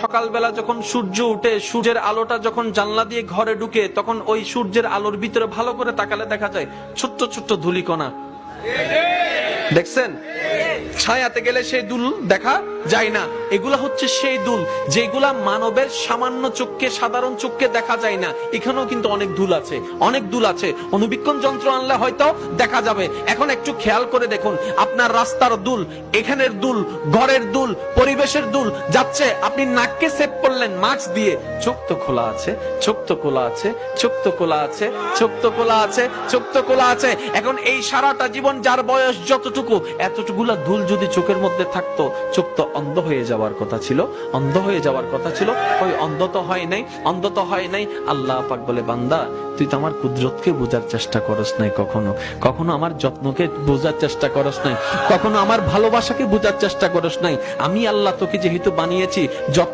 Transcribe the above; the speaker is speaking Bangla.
সকালবেলা যখন সূর্য উঠে, সূর্যের আলোটা যখন জানলা দিয়ে ঘরে ঢুকে, তখন ওই সূর্যের আলোর ভিতরে ভালো করে তাকালে দেখা যায় ছোট্ট ছোট্ট ধূলিকণা। দেখছেন? ছায়াতে গেলে সেই দুল দেখা যায় না। এগুলা হচ্ছে সেই দুল যেগুলা মানবের সামান্য চোখকে, সাধারণ চোখকে দেখা যায় না। এখানেও কিন্তু অনেক দুল আছে, অনেক দুল আছে। অনুবীক্ষণ যন্ত্র আনলে হয়তো দেখা যাবে। এখন একটু খেয়াল করে দেখুন, আপনার রাস্তার দুল, এখানের দুল, ঘরের দুল, পরিবেশের দুল যাচ্ছে। আপনি নাককে সেভ করলেন মাস্ক দিয়ে, চোখ তো খোলা আছে, চোখ তো খোলা আছে, চোখ তো খোলা আছে, চোখ তো খোলা আছে, চোখ তো খোলা আছে। এখন এই সারাটা জীবন যার বয়স যতটুকু, এতটুকুলা দুল যদি চোখের মধ্যে থাকতো, চোখ তো অন্ধ হয়ে যাওয়ার কথা ছিল, অন্ধ হয়ে যাওয়ার কথা ছিল। ওই অন্ধ তো হয় নাই, অন্ধ তো হয় নাই। আল্লাহ পাক বলে, বান্দা তুই তো আমার কুদরতকে বোঝার চেষ্টা করস নাই, কখনো কখনো আমার যত্নকে বোঝার চেষ্টা করস নাই, কখনো আমার ভালোবাসাকে বোঝার চেষ্টা করস নাই। আমি আল্লাহ তোকে যেহেতু বানিয়েছি, যত্ন